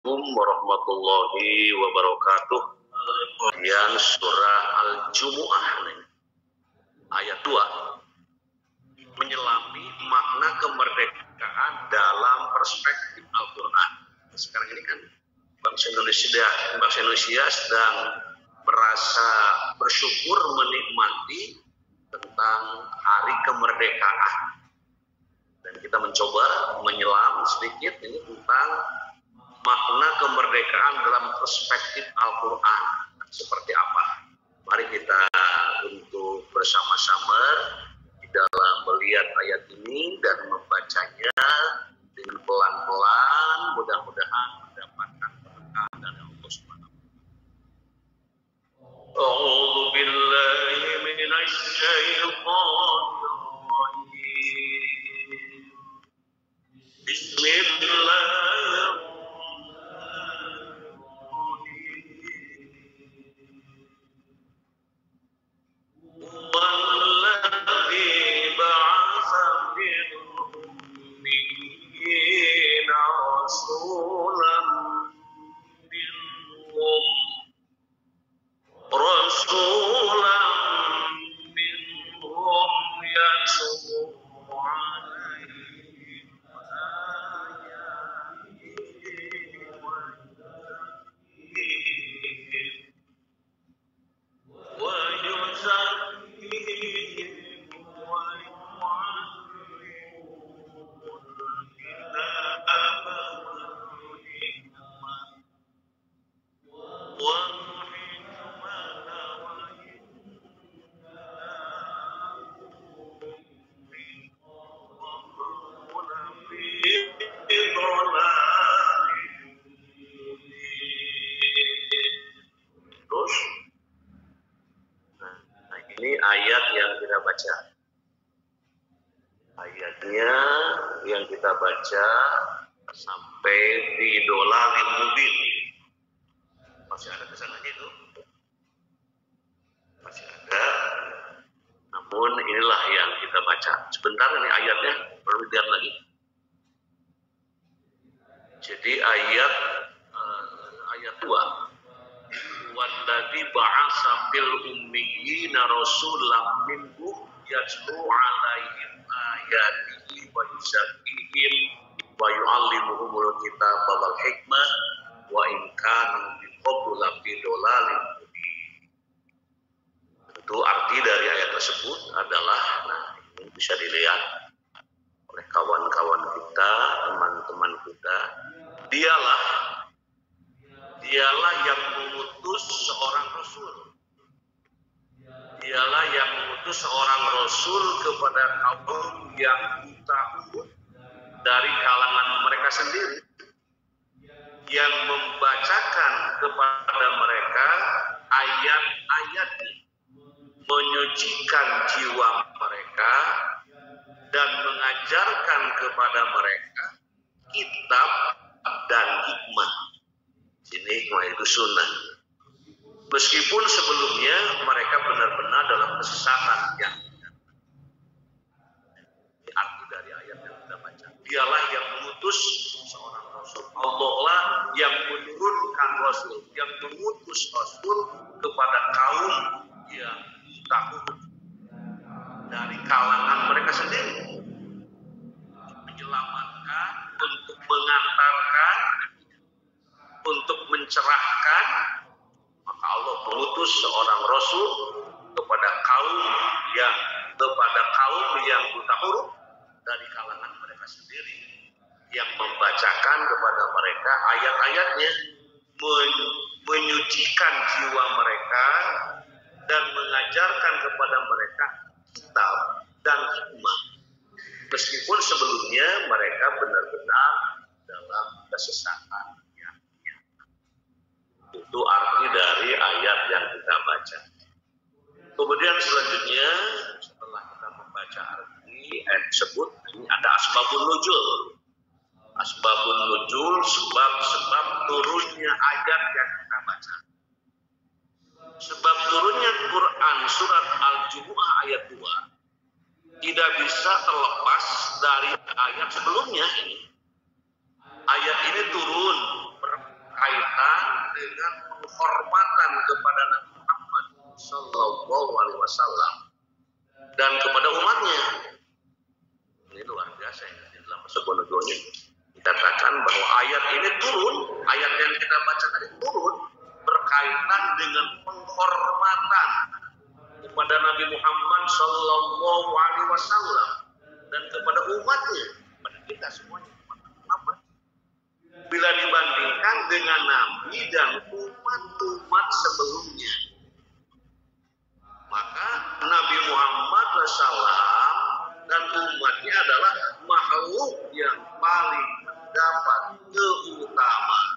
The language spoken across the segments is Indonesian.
Assalamualaikum warahmatullahi wabarakatuh. Yang surah Al-Jumu'ah ayat 2 menyelami makna kemerdekaan dalam perspektif Al-Quran. Sekarang ini kan bangsa Indonesia sedang merasa bersyukur menikmati tentang hari kemerdekaan, dan kita mencoba menyelam sedikit ini tentang makna kemerdekaan dalam perspektif Al-Quran seperti apa. Mari kita untuk bersama-sama di dalam melihat ayat ini dan membacanya dengan pelan-pelan, mudah-mudahan mendapatkan berkah dari Allah Subhanahu wa Ta'ala. A'udzu billahi minasy syaithanir rajim. Bismillahirrahmanirrahim. Ini ayat yang kita baca. Ayatnya yang kita baca sampai di dolalil mubin. Masih ada kesananya itu? Masih ada. Namun inilah yang kita baca. Sebentar ini ayatnya, perlu lihat lagi. Jadi ayat 2. Walladzi ba'atsa fil ummiyina rasulan minhum yatlu 'alaihim ayatihi wa yuzakkihim wa yu'allimuhumul kitaba wal hikmah wa in kanu min qablu lafi dolalin mubin. Tentu arti dari ayat tersebut adalah, ini bisa dilihat oleh kawan-kawan kita, teman-teman kita, dialah yang mengutus seorang rasul. Dialah yang mengutus seorang rasul kepada kaum yang takut dari kalangan mereka sendiri, yang membacakan kepada mereka ayat-ayatnya, menyucikan jiwa mereka, dan mengajarkan kepada mereka kitab dan hikmah. Ini hikmah itu sunnah. Meskipun sebelumnya mereka benar-benar dalam kesesatan yang arti dari ayat yang kita baca. Dialah yang mengutus seorang rasul. Allah lah yang menurunkan rasul, yang mengutus rasul kepada kaum yang takut dari kalangan mereka sendiri, untuk menyelamatkan, untuk mengantarkan, untuk mencerahkan. Maka Allah mengutus seorang rasul kepada kaum yang buta huruf dari kalangan mereka sendiri, yang membacakan kepada mereka ayat-ayatnya, menyucikan jiwa mereka, dan mengajarkan kepada mereka kitab dan hikmah. Meskipun sebelumnya mereka benar-benar dalam kesesatan. Itu arti dari ayat yang kita baca. Kemudian selanjutnya, setelah kita membaca arti ayat tersebut, ini ada asbabun nuzul. Asbabun nuzul, sebab-sebab turunnya ayat yang kita baca. Sebab turunnya Quran surat Al-Jumu'ah ayat 2 tidak bisa terlepas dari ayat sebelumnya ini. Ayat ini turun penghormatan kepada Nabi Muhammad Sallallahu Alaihi Wasallam dan kepada umatnya. Ini luar biasa ya. Di dalam sebuah nuzulnya dikatakan bahwa ayat ini turun, ayat yang kita baca tadi turun berkaitan dengan penghormatan kepada Nabi Muhammad Sallallahu Alaihi Wasallam dan kepada umatnya, kepada kita semuanya, Muhammad. Bila dibandingkan dengan Nabi dan umat-umat sebelumnya, maka Nabi Muhammad SAW dan umatnya adalah makhluk yang paling mendapat keutamaan.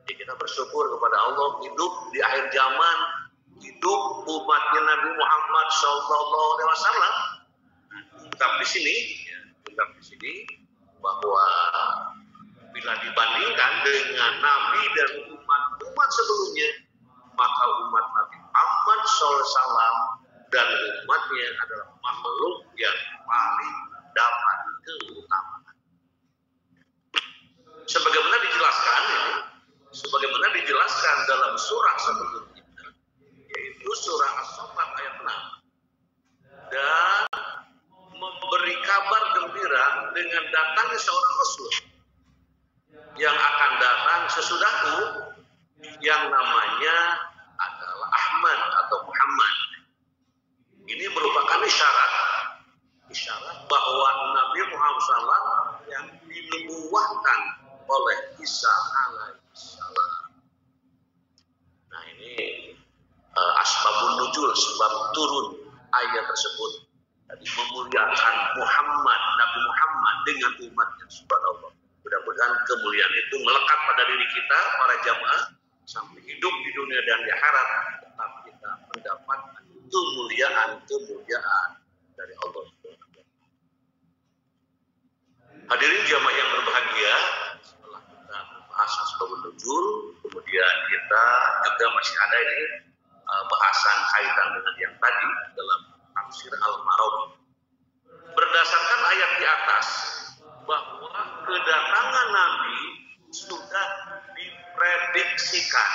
Jadi kita bersyukur kepada Allah, hidup di akhir zaman, hidup umatnya Nabi Muhammad SAW. Ungkap di sini bahwa bila dibandingkan dengan Nabi dan umat sebelumnya, maka umat Nabi Muhammad SAW dan umatnya adalah makhluk yang paling dapat keutamaan. Sebagaimana dijelaskan dalam surah sebelumnya, yaitu surah As-Saffat ayat 6, dan memberi kabar gembira dengan datangnya seorang Rasul yang akan datang sesudahku, yang namanya adalah Ahmad atau Muhammad. Ini merupakan isyarat bahwa Nabi Muhammad SAW yang dinubuahkan oleh Isa alaihissalam. Nah ini asbabun nuzul, sebab turun ayat tersebut tadi memuliakan Nabi Muhammad dengan umatnya. Subhanallah. Mudah-mudahan kemuliaan itu melekat pada diri kita, para jamaah, sampai hidup di dunia dan di akhirat, tetap kita mendapat kemuliaan dari Allah. Hadirin jamaah yang berbahagia, setelah kita membahas asbabun nuzul, kemudian kita juga masih ada ini bahasan kaitan dengan yang tadi dalam tafsir Al-Marawi. Berdasarkan ayat di atas, bahwa kedatangan Nabi sudah diprediksikan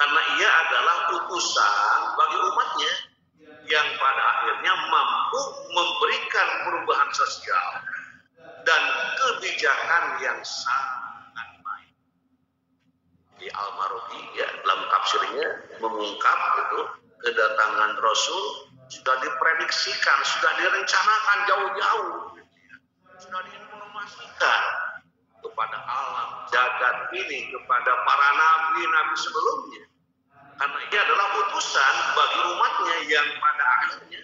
karena ia adalah utusan bagi umatnya yang pada akhirnya mampu memberikan perubahan sosial dan kebijakan yang sangat baik. Di Al-Marawi ya, dalam tafsirnya mengungkap itu kedatangan Rasul sudah diprediksikan, sudah direncanakan jauh-jauh, sudah diinformasikan kepada alam jagat ini, kepada para nabi-nabi sebelumnya, karena ia adalah utusan bagi umatnya yang pada akhirnya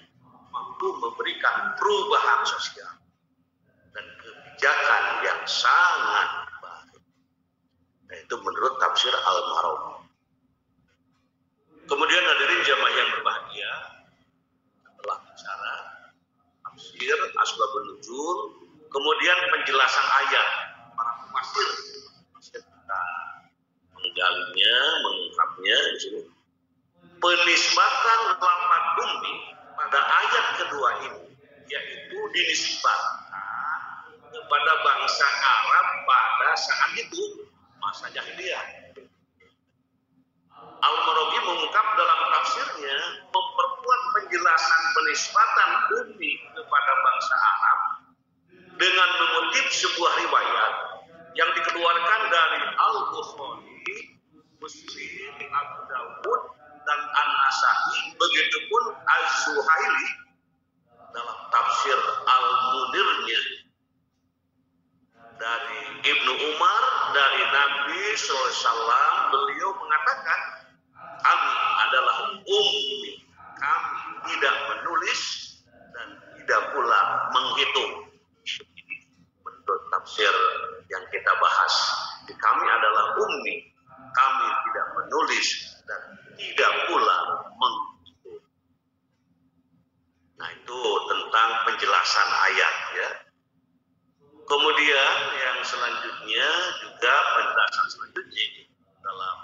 mampu memberikan perubahan sosial dan kebijakan yang sangat baik. Nah, itu menurut tafsir Al-Marawi. Kemudian hadirin jamaah yang berbahagia, setelah bicara tafsir asbabun nuzul, kemudian penjelasan ayat, para mufassir kita menggalinya, mengungkapnya di sini. Penisbatan lafaz ummi pada ayat kedua ini, yaitu dinisbatkan kepada bangsa Arab pada saat itu, masa jahiliyah. Al-Marawi mengungkap dalam tafsirnya, memperkuat penjelasan penisbatan ummi kepada bangsa Arab dengan mengutip sebuah riwayat yang dikeluarkan dari Al-Bukhari, Muslim, Abu Dawud, dan An-Nasa'i, begitupun Az-Zuhaili dalam tafsir Al-Munirnya dari Ibnu Umar, dari Nabi SAW, beliau mengatakan, kami adalah ummi, kami tidak menulis dan tidak pula menghitung. Menurut tafsir yang kita bahas, kami adalah ummi, kami tidak menulis dan tidak pula menghitung. Nah itu tentang penjelasan ayat ya. Kemudian yang selanjutnya juga penjelasan selanjutnya dalam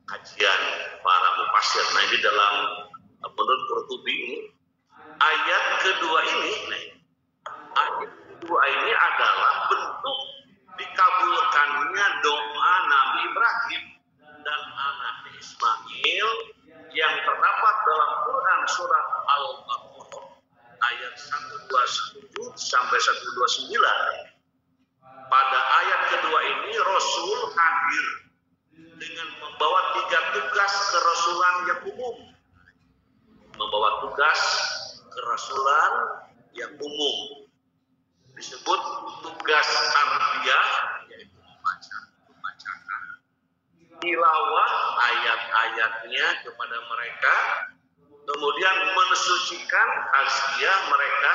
kajian para mufassir. Nah ini dalam menurut Qurtubi ini, ayat kedua ini, ayat kedua ini adalah bentuk dikabulkannya doa Nabi Ibrahim sampai 129. Pada ayat kedua ini Rasul hadir dengan membawa 3 tugas kerasulan yang umum. Membawa tugas kerasulan yang umum. Disebut tugas tarbiyah, yaitu membacakan tilawah ayat-ayatnya kepada mereka, kemudian mensucikan tazkiyah mereka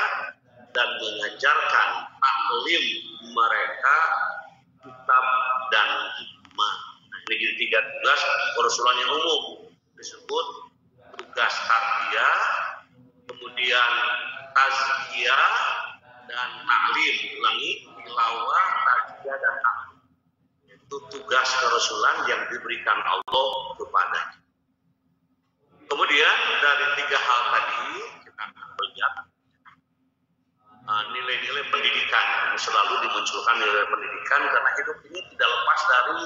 dan mengajarkan taklim mereka kitab dan hikmah. Nah, ini 3 tugas kerasulan yang umum, disebut tugas tarbiyah, kemudian tazkiyah dan taklim. Ulangi, tilawah, tazkiyah dan taklim. Itu tugas kerasulan yang diberikan Allah kepadanya. Kemudian dari 3 hal tadi kita akan melihat nilai-nilai pendidikan. Selalu dimunculkan nilai pendidikan karena hidup ini tidak lepas dari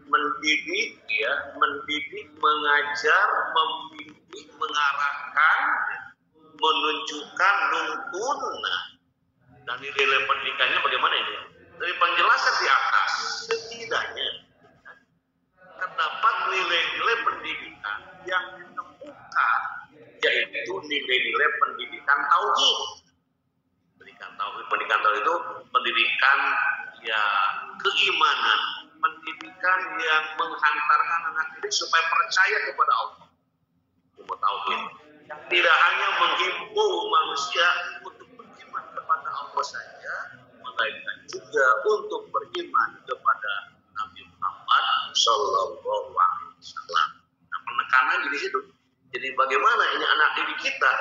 mendidik, ya, mendidik, mengajar, membimbing, mengarahkan, menunjukkan, nuntun. Dan nilai pendidikannya bagaimana ini? Dari penjelasan di atas, setidaknya terdapat nilai-nilai pendidikan yang ditemukan, yaitu nilai-nilai pendidikan tauhid. Pendidikan tauhid itu pendidikan ya keimanan, pendidikan yang menghantarkan anak didik supaya percaya kepada Allah. Ilmu tauhid tidak hanya menghimbau manusia untuk beriman kepada Allah saja, melainkan juga untuk beriman kepada Nabi Muhammad Sallallahu Alaihi Wasallam. Nah, penekanan di situ. Jadi bagaimana ini anak didik kita,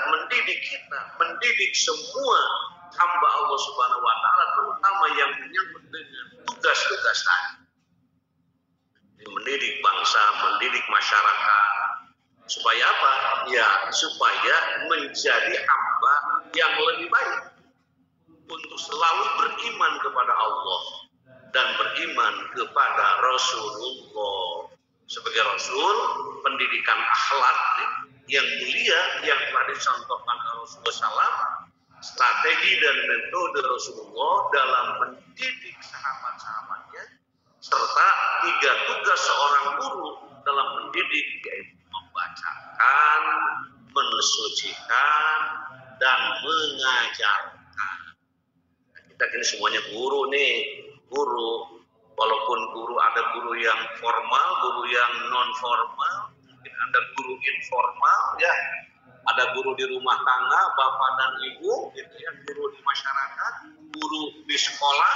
mendidik semua hamba Allah Subhanahu Wa Taala, terutama yang menyangkut dengan tugas-tugas tadi. Mendidik bangsa, mendidik masyarakat, supaya apa? Ya, supaya menjadi hamba yang lebih baik, untuk selalu beriman kepada Allah dan beriman kepada Rasulullah. Sebagai Rasul, pendidikan akhlak yang mulia yang telah dicontohkan Rasulullah SAW, strategi dan metode Rasulullah dalam mendidik sahabat-sahabatnya, serta 3 tugas seorang guru dalam mendidik, yaitu membacakan, mensucikan, dan mengajarkan. Kita ini semuanya guru nih, guru. Walaupun guru ada guru yang formal, guru yang non formal, mungkin ada guru informal, ya. Ada guru di rumah tangga, bapak dan ibu, gitu ya, guru di masyarakat, guru di sekolah.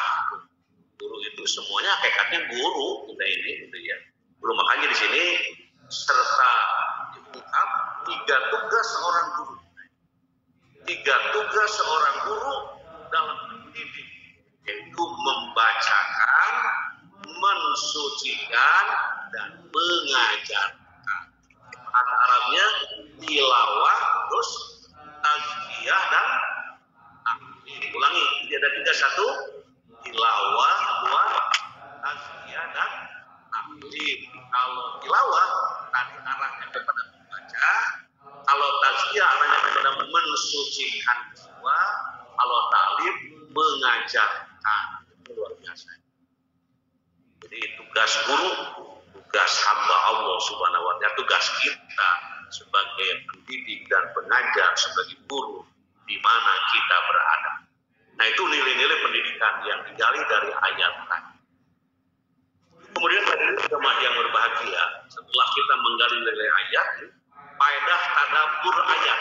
Guru itu semuanya hakikatnya guru, kita ini, gitu ya. Guru, makanya di sini serta diungkap 3 tugas seorang guru. 3 tugas seorang guru dalam mendidik, yaitu membacakan, mensucikan, dan mengajarkan. Kata Arabnya tilawah, terus tazkiyah dan taklim. Ulangi, jadi ada 3, 1 tilawah, 2 tazkiyah dan taklim. Kalau tilawah tadi arahnya kepada membaca, kalau tazkiyah arahnya kepada mensucikan jiwa, kalau taklim mengajarkan. Itu luar biasa. Jadi tugas guru, tugas hamba Allah Subhanahu Wa Taala, tugas kita sebagai pendidik dan pengajar, sebagai guru di mana kita berada. Nah, itu nilai-nilai pendidikan yang digali dari ayat tadi. Kemudian hadirin jemaah yang berbahagia, setelah kita menggali nilai ayat, faedah tadabbur ayat,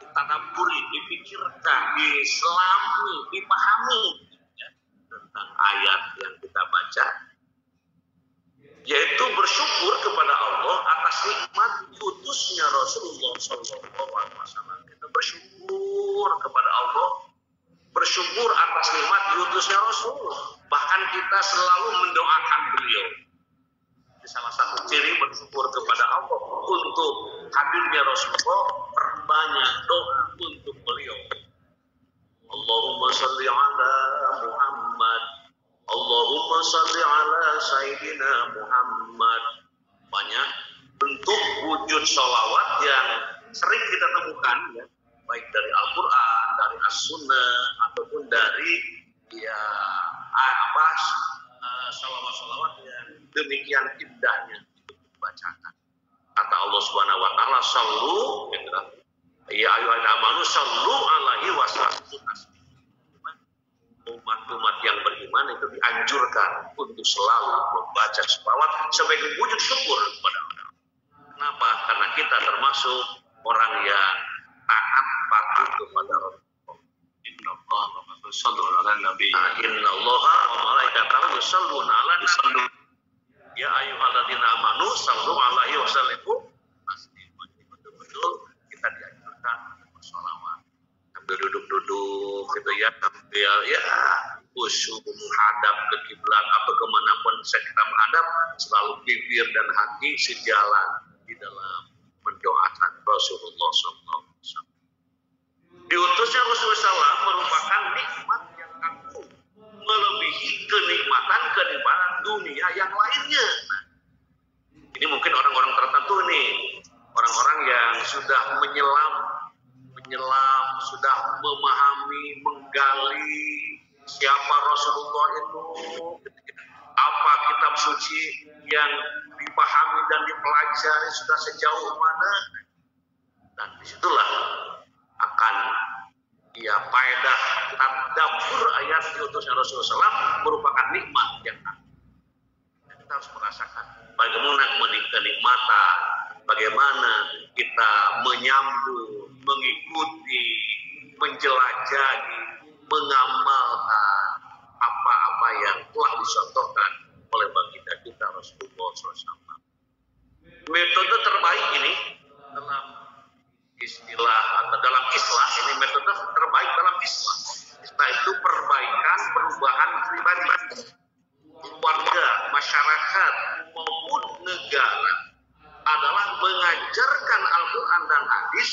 ditadabburi, dipikirkan, diselami, dipahami ya, tentang ayat yang kita baca, yaitu bersyukur kepada Allah atas nikmat diutusnya Rasulullah SAW. Kita bersyukur kepada Allah, bersyukur atas nikmat diutusnya Rasul. Bahkan kita selalu mendoakan beliau. Ini salah satu ciri bersyukur kepada Allah untuk hadirnya Rasulullah, perbanyak doa untuk beliau. Allahumma salli ala Muhammad, Allahumma salli ala Sayyidina Muhammad. Banyak bentuk wujud sholawat yang sering kita temukan, ya, baik dari Al-Quran, dari as-sunnah ataupun dari ya salawat-salawat yang demikian indahnya dibacakan. Kata Allah Subhanahu wa taala, "Shallu ya ayyuhallazina amanu shallu alaihi wasallimu taslima." Umat-umat yang beriman itu dianjurkan untuk selalu membaca selawat sebagai wujud syukur kepada Allah. Kenapa? Karena kita termasuk orang yang taat patuh kepada Rasulullah. Inna Allaha wa malaikatahu yusholluna 'alan nabi. Ya ayyuhalladzina amanu shallu alaihi wasallimu taslima. Betul-betul kita dianjurkan untuk bersolawat. Sambil duduk-duduk gitu ya, sambil ya khusyuk menghadap ke kiblat atau kemanapun kita menghadap, selalu bibir dan hati sejalan di dalam mendoakan Rasulullah SAW. Diutusnya Rasulullah SAW merupakan nikmat yang agung, melebihi kenikmatan dunia yang lainnya. Nah, ini mungkin orang-orang tertentu nih, orang-orang yang sudah menyelam, sudah memahami, menggali siapa Rasulullah itu, apa kitab suci yang dipahami dan dipelajari sudah sejauh mana, dan disitulah akan faedah tadabbur ayat diutusnya Rasulullah SAW merupakan nikmat yang kita harus merasakan bagaimana kenikmatan, bagaimana kita menyambut, mengikuti, menjelajahi, mengamalkan apa-apa yang telah dicontohkan oleh baginda kita Rasulullah SAW. Metode terbaik ini dalam istilah atau dalam Islam, ini metode terbaik dalam Islam. Islam itu perubahan pribadi, keluarga, masyarakat maupun negara adalah mengajarkan Al-Quran dan hadis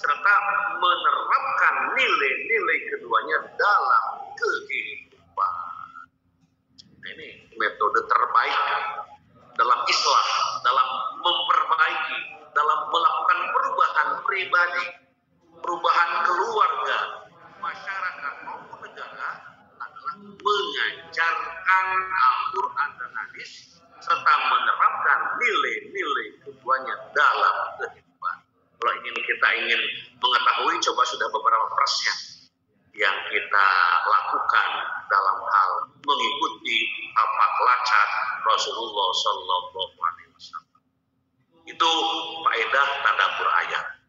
serta menerapkan nilai-nilai keduanya dalam kehidupan. Nah, ini metode terbaik dalam Islam, dalam memperbaiki, dalam melakukan perubahan pribadi, perubahan keluarga, masyarakat maupun negara adalah mengajarkan Al-Quran dan hadis serta menerapkan nilai-nilai keduanya dalam kehidupan. Kalau kita ingin mengetahui, coba sudah beberapa persen yang kita lakukan dalam hal mengikuti akhlak lacat Rasulullah Sallallahu Alaihi Wasallam. Itu faedah tadabbur ayat.